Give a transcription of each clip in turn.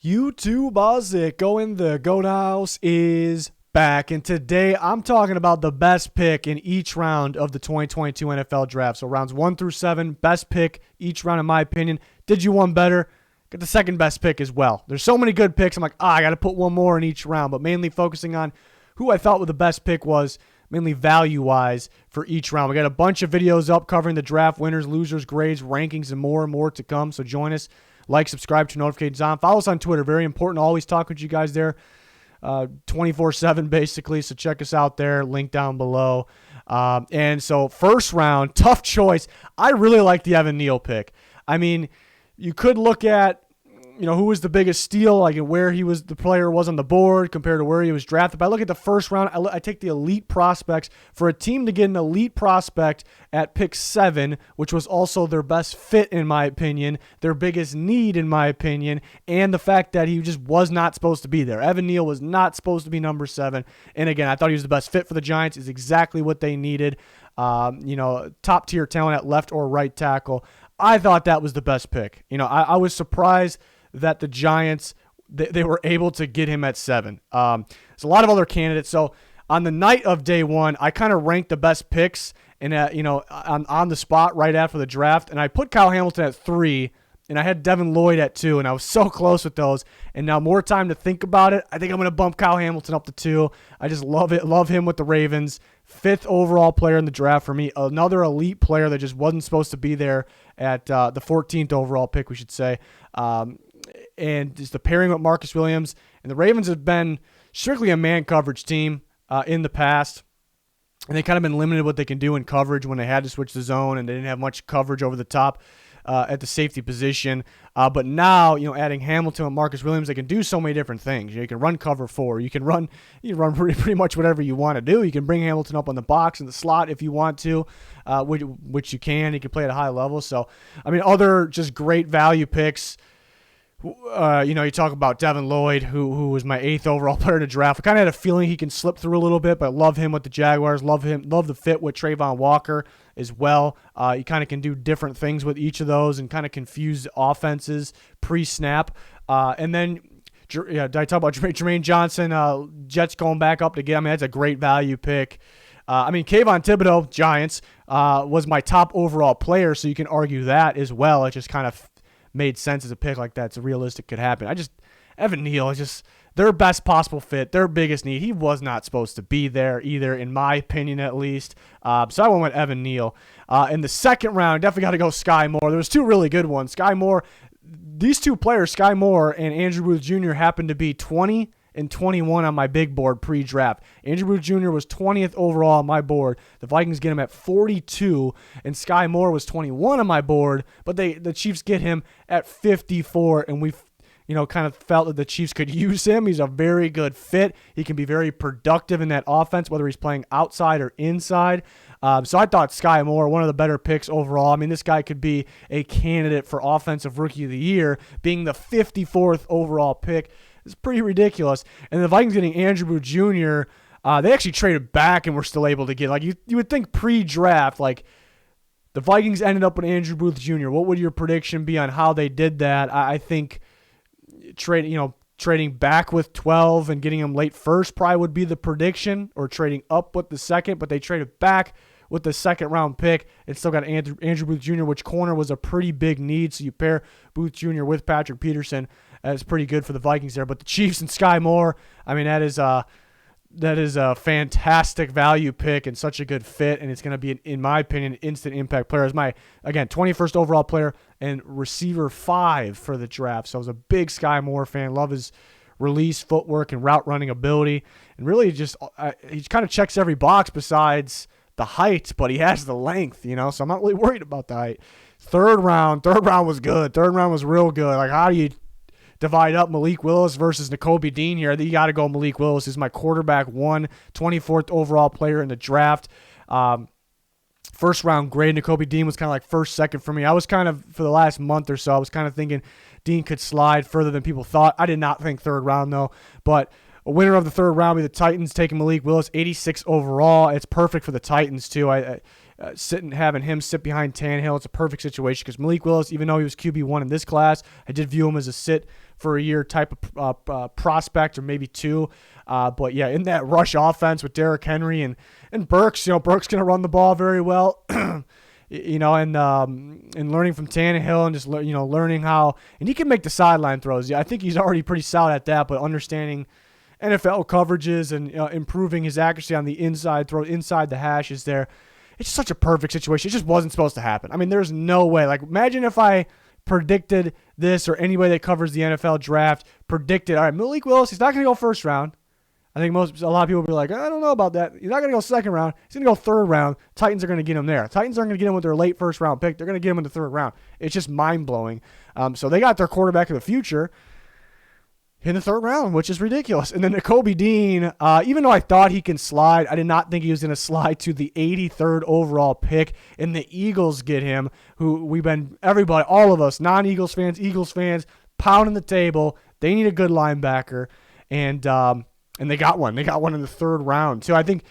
YouTube Ozic going the GOAT House is back, and today I'm talking about the best pick in each round of the 2022 NFL Draft. So rounds 1 through 7, best pick each round in my opinion. Did you one better? Get the second best pick as well. There's so many good picks. I'm like, I got to put one more in each round, but mainly focusing on who I thought the best pick was, mainly value-wise for each round. We got a bunch of videos up covering the draft, winners, losers, grades, rankings, and more to come. So join us. Like, subscribe, turn notifications on. Follow us on Twitter. Very important. Always talk with you guys there 24/7 basically. So check us out there. Link down below. And so first round, tough choice. I really like the Evan Neal pick. I mean, you could look at, who was the biggest steal, like where the player was on the board compared to where he was drafted. But I look at the first round, I take the elite prospects. For a team to get an elite prospect at pick 7, which was also their best fit in my opinion, their biggest need in my opinion, and the fact that he just was not supposed to be there. Evan Neal was not supposed to be number 7. And again, I thought he was the best fit for the Giants. Is exactly what they needed. Top tier talent at left or right tackle. I thought that was the best pick. I was surprised that the Giants, they were able to get him at 7. There's a lot of other candidates. So on the night of day 1, I kind of ranked the best picks and on the spot right after the draft. And I put Kyle Hamilton at 3, and I had Devin Lloyd at 2, and I was so close with those. And now more time to think about it, I think I'm going to bump Kyle Hamilton up to 2. I just love it. Love him with the Ravens. 5th overall player in the draft for me. Another elite player that just wasn't supposed to be there at the 14th overall pick, we should say. And just the pairing with Marcus Williams. And the Ravens have been strictly a man coverage team in the past. And they kind of been limited what they can do in coverage when they had to switch the zone and they didn't have much coverage over the top at the safety position. But now, adding Hamilton and Marcus Williams, they can do so many different things. You can run cover 4. You can run pretty much whatever you want to do. You can bring Hamilton up on the box in the slot if you want to, which you can. He can play at a high level. So, other just great value picks. You talk about Devin Lloyd, who was my 8th overall player to draft. I kind of had a feeling he can slip through a little bit, but I love him with the Jaguars. Love the fit with Trayvon Walker as well. You kind of can do different things with each of those and kind of confuse offenses pre-snap. And then, did I talk about Jermaine Johnson? Jets going back up to get him. That's a great value pick. Kayvon Thibodeau, Giants, was my top overall player, so you can argue that as well. It just kind of made sense as a pick like that. It's realistic, could happen. Evan Neal is just their best possible fit, their biggest need. He was not supposed to be there either, in my opinion at least. So I went with Evan Neal. In the second round, definitely got to go SKYY MOORE. There was 2 really good ones. SKYY MOORE, these 2 players, SKYY MOORE and Andrew Booth Jr., happened to be 20 and 21 on my big board pre-draft. Andrew Booth Jr. was 20th overall on my board. The Vikings get him at 42, and SKYY MOORE was 21 on my board, but the Chiefs get him at 54, and we've kind of felt that the Chiefs could use him. He's a very good fit. He can be very productive in that offense, whether he's playing outside or inside. So I thought SKYY MOORE, one of the better picks overall. This guy could be a candidate for Offensive Rookie of the Year, being the 54th overall pick. It's pretty ridiculous. And the Vikings getting Andrew Booth Jr., they actually traded back and were still able to get, you would think pre-draft, the Vikings ended up with Andrew Booth Jr. What would your prediction be on how they did that? I think trading back with 12 and getting him late first probably would be the prediction, or trading up with the second, but they traded back with the second round pick and still got Andrew Booth Jr., which corner was a pretty big need. So you pair Booth Jr. with Patrick Peterson. That's pretty good for the Vikings there. But the Chiefs and SKYY MOORE, that is a fantastic value pick and such a good fit, and it's going to be, in my opinion, an instant impact player. As my, again, 21st overall player and receiver 5 for the draft. So I was a big SKYY MOORE fan. Love his release, footwork, and route running ability. And really just he kind of checks every box besides the height, but he has the length, so I'm not really worried about the height. Third round was good. Third round was real good. How do you divide up Malik Willis versus Nakobe Dean here? You got to go Malik Willis. He's my quarterback 1, 24th overall player in the draft. First round grade, Nakobe Dean was kind of like first, second for me. I was kind of, for the last month or so, I was kind of thinking Dean could slide further than people thought. I did not think third round, though. But a winner of the third round will be the Titans, taking Malik Willis, 86 overall. It's perfect for the Titans, too. having him sit behind Tannehill. It's a perfect situation because Malik Willis, even though he was QB1 in this class, I did view him as a sit for a year type of prospect or maybe two. But yeah, in that rush offense with Derrick Henry and Burks, Burks going to run the ball very well. And learning from Tannehill and just learning how, and he can make the sideline throws. Yeah, I think he's already pretty solid at that, but understanding NFL coverages and improving his accuracy on the inside throw, inside the hash is there. It's such a perfect situation. It just wasn't supposed to happen. I mean, there's no way. Like, imagine if I predicted this, or anybody that covers the NFL draft predicted, all right, Malik Willis, he's not going to go first round. I think a lot of people will be like, I don't know about that. He's not going to go second round. He's going to go third round. Titans are going to get him there. Titans aren't going to get him with their late first round pick. They're going to get him in the third round. It's just mind-blowing. So they got their quarterback of the future in the third round, which is ridiculous. And then Nakobe Dean, even though I thought he can slide, I did not think he was going to slide to the 83rd overall pick. And the Eagles get him, who everybody, all of us, non-Eagles fans, Eagles fans, pounding the table. They need a good linebacker. And they got one. They got one in the third round. So I think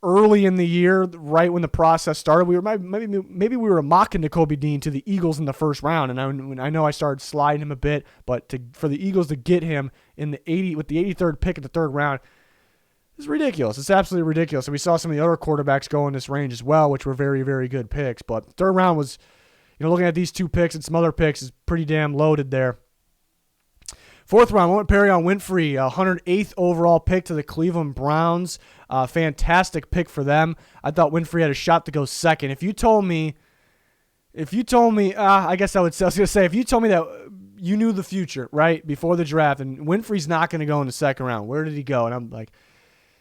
early in the year, right when the process started, we were maybe we were mocking Nakobe Dean to the Eagles in the first round. And I know I started sliding him a bit, but for the Eagles to get him with the 83rd pick in the third round is ridiculous. It's absolutely ridiculous. And we saw some of the other quarterbacks go in this range as well, which were very, very good picks. But third round was, looking at these two picks and some other picks, is pretty damn loaded there. Fourth round, went PERRION WINFREY, 108th overall pick to the Cleveland Browns. Fantastic pick for them. I thought Winfrey had a shot to go second. If you told me, I guess I was going to say, if you told me that you knew the future, right, before the draft, and Winfrey's not going to go in the second round, where did he go? And I'm like,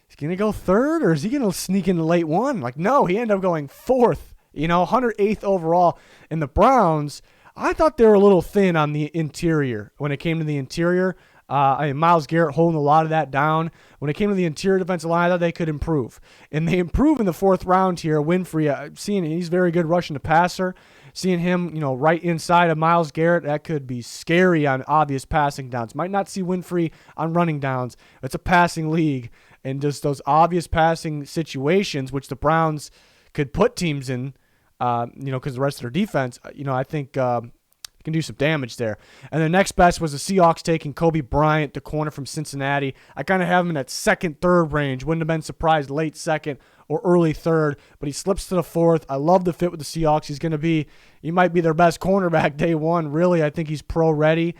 is he going to go third, or is he going to sneak in the late one? Like, no, he ended up going fourth, 108th overall. And the Browns, I thought they were a little thin on the interior when it came to the interior. Myles Garrett holding a lot of that down. When it came to the interior defensive line, I thought they could improve. And they improve in the fourth round here. Winfrey, seeing he's very good rushing the passer. Seeing him, right inside of Myles Garrett, that could be scary on obvious passing downs. Might not see Winfrey on running downs. It's a passing league. And just those obvious passing situations, which the Browns could put teams in, because the rest of their defense, I think can do some damage there. And the next best was the Seahawks taking Kobe Bryant, the corner from Cincinnati. I kind of have him in that second, third range. Wouldn't have been surprised late second or early third, but he slips to the fourth. I love the fit with the Seahawks. He might be their best cornerback day one. Really, I think he's pro ready.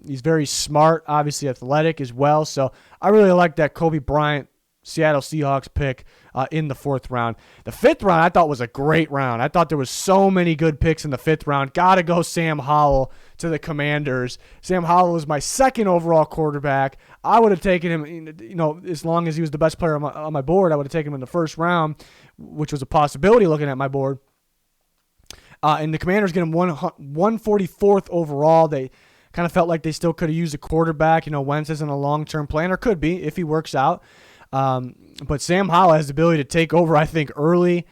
He's very smart, obviously athletic as well. So I really like that Kobe Bryant Seattle Seahawks pick in the fourth round. The fifth round I thought was a great round. I thought there was so many good picks in the fifth round. Got to go Sam Howell to the Commanders. Sam Howell was my second overall quarterback. I would have taken him, as long as he was the best player on my board, I would have taken him in the first round, which was a possibility looking at my board. And the Commanders get him 144th overall. They kind of felt like they still could have used a quarterback. Wentz isn't a long-term plan, or could be if he works out. But Sam Howell has the ability to take over, I think, early.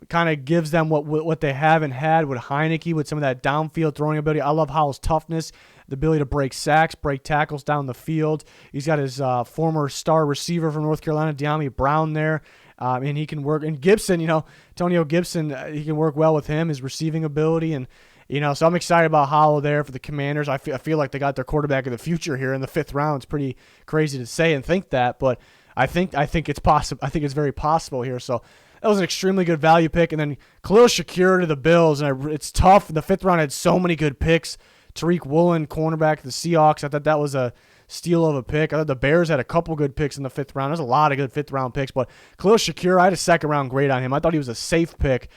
Kind of gives them what they haven't had with Heineke, with some of that downfield throwing ability. I love Howell's toughness, the ability to break sacks, break tackles down the field. He's got his former star receiver from North Carolina, De'Ami Brown, there. And he can work. And Gibson, Antonio Gibson, he can work well with him, his receiving ability. And, so I'm excited about Howell there for the Commanders. I feel like they got their quarterback of the future here in the fifth round. It's pretty crazy to say and think that, but I think it's possible. I think it's very possible here. So that was an extremely good value pick. And then Khalil Shakir to the Bills. And it's tough. The fifth round had so many good picks. Tariq Woolen, cornerback of the Seahawks. I thought that was a steal of a pick. I thought the Bears had a couple good picks in the fifth round. There's a lot of good fifth round picks. But Khalil Shakir, I had a second round grade on him. I thought he was a safe pick.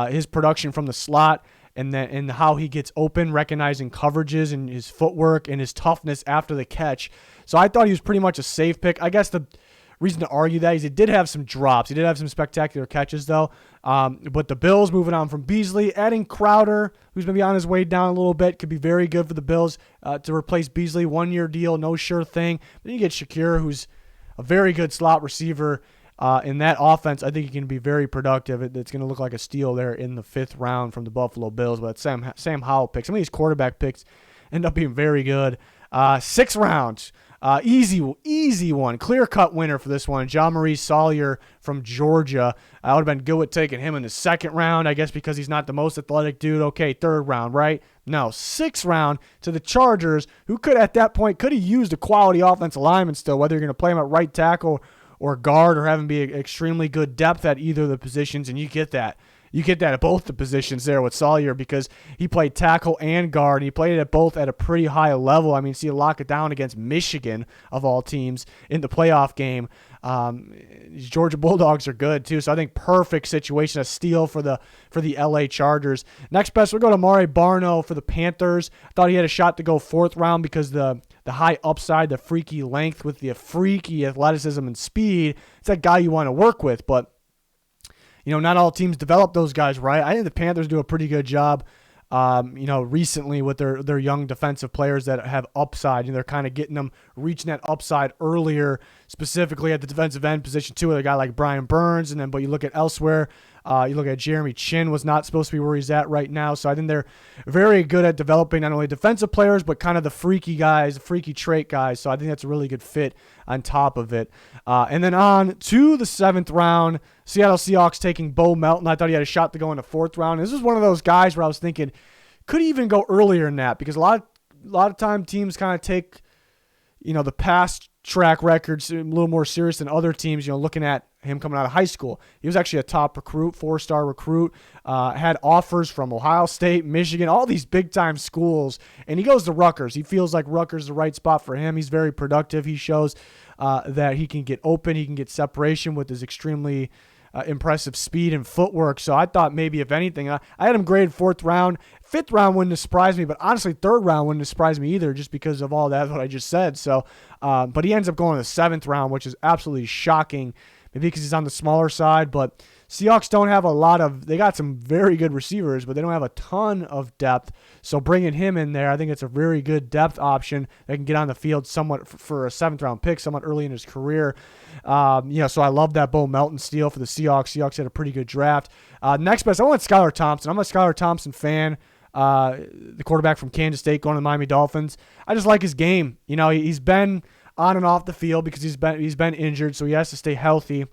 His production from the slot and how he gets open, recognizing coverages, and his footwork and his toughness after the catch. So I thought he was pretty much a safe pick. I guess the reason to argue that is he did have some drops. He did have some spectacular catches, though. But the Bills moving on from Beasley, adding Crowder, who's maybe on his way down a little bit, could be very good for the Bills to replace Beasley. 1-year deal, no sure thing. Then you get Shakir, who's a very good slot receiver in that offense. I think he can be very productive. It's going to look like a steal there in the fifth round from the Buffalo Bills. But Sam Howell picks. Some of these quarterback picks end up being very good. Sixth round. Easy one. Clear-cut winner for this one. Jean-Marie Sallier from Georgia. I would have been good with taking him in the second round, I guess, because he's not the most athletic dude. Okay, third round, right? No, sixth round to the Chargers, who could, at that point, could have used a quality offensive lineman still, whether you're going to play him at right tackle or guard or have him be extremely good depth at either of the positions, and you get that. You get that at both the positions there with Sallier because he played tackle and guard. And he played it both at a pretty high level. I mean, see, lock it down against Michigan, of all teams, in the playoff game. Georgia Bulldogs are good, too. So I think perfect situation, a steal for the LA Chargers. Next best, we'll go to Mari Barno for the Panthers. I thought he had a shot to go fourth round because the high upside, the freaky length with the freaky athleticism and speed. It's that guy you want to work with, but not all teams develop those guys, right? I think the Panthers do a pretty good job, recently with their young defensive players that have upside. They're kind of getting them reaching that upside earlier, specifically at the defensive end position too, with a guy like Brian Burns. But you look at elsewhere, you look at Jeremy Chin was not supposed to be where he's at right now. So I think they're very good at developing not only defensive players, but kind of the freaky guys, the freaky trait guys. So I think that's a really good fit on top of it. And then on to the seventh round, Seattle Seahawks taking Bo Melton. I thought he had a shot to go in the fourth round. This is one of those guys where I was thinking, could he even go earlier than that? Because a lot of time teams kind of take, the past track records a little more serious than other teams, looking at him coming out of high school. He was actually a top recruit, 4-star recruit, had offers from Ohio State, Michigan, all these big-time schools, and he goes to Rutgers. He feels like Rutgers is the right spot for him. He's very productive. He shows that he can get open, he can get separation with his extremely impressive speed and footwork. So I thought maybe, if anything, I had him graded fourth round. Fifth round wouldn't have surprised me, but honestly, third round wouldn't have surprised me either, just because of all that, what I just said. So, but he ends up going to the seventh round, which is absolutely shocking, maybe because he's on the smaller side. But Seahawks don't have they got some very good receivers, but they don't have a ton of depth. So bringing him in there, I think it's a very good depth option that can get on the field somewhat for a seventh round pick, somewhat early in his career. So I love that Bo Melton steal for the Seahawks. Seahawks had a pretty good draft. Next best, I went Skylar Thompson. I'm a Skylar Thompson fan. The quarterback from Kansas State going to the Miami Dolphins. I just like his game. He's been on and off the field because he's been injured, so he has to stay healthy.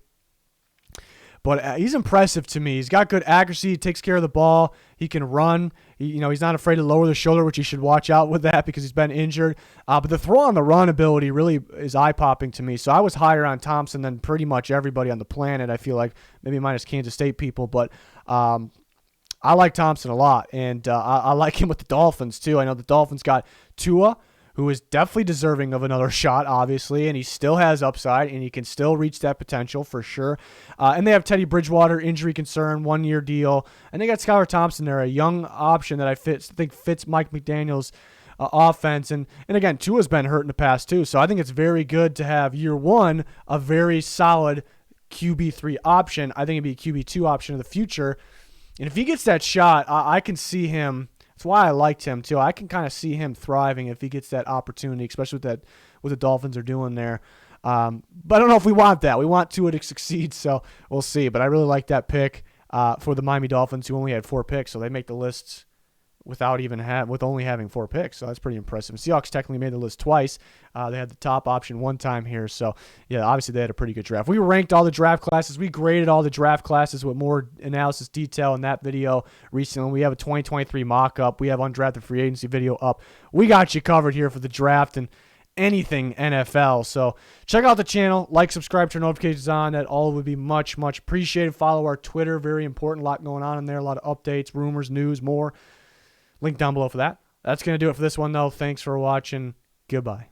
But he's impressive to me. He's got good accuracy. He takes care of the ball. He can run. He's not afraid to lower the shoulder, which he should watch out with that because he's been injured. But the throw on the run ability really is eye-popping to me. So I was higher on Thompson than pretty much everybody on the planet, I feel like, maybe minus Kansas State people. But I like Thompson a lot, and I like him with the Dolphins too. I know the Dolphins got Tua, who is definitely deserving of another shot, obviously, and he still has upside, and he can still reach that potential for sure. And they have Teddy Bridgewater, injury concern, 1-year deal. And they got Skylar Thompson there, a young option that I think fits Mike McDaniel's offense. And again, Tua's been hurt in the past too, so I think it's very good to have year one a very solid QB3 option. I think it'd be a QB2 option in the future. And if he gets that shot, I can see him. That's why I liked him too. I can kind of see him thriving if he gets that opportunity, especially with what the Dolphins are doing there. But I don't know if we want that. We want Tua to succeed, so we'll see. But I really like that pick for the Miami Dolphins, who only had 4 picks, so they make the lists with only having 4 picks. So that's pretty impressive. Seahawks technically made the list twice. They had the top option one time here. So, yeah, obviously they had a pretty good draft. We ranked all the draft classes. We graded all the draft classes with more analysis detail in that video recently. We have a 2023 mock-up. We have undrafted free agency video up. We got you covered here for the draft and anything NFL. So check out the channel. Like, subscribe, turn notifications on. That all would be much, much appreciated. Follow our Twitter. Very important. A lot going on in there. A lot of updates, rumors, news, more. Link down below for that. That's going to do it for this one, though. Thanks for watching. Goodbye.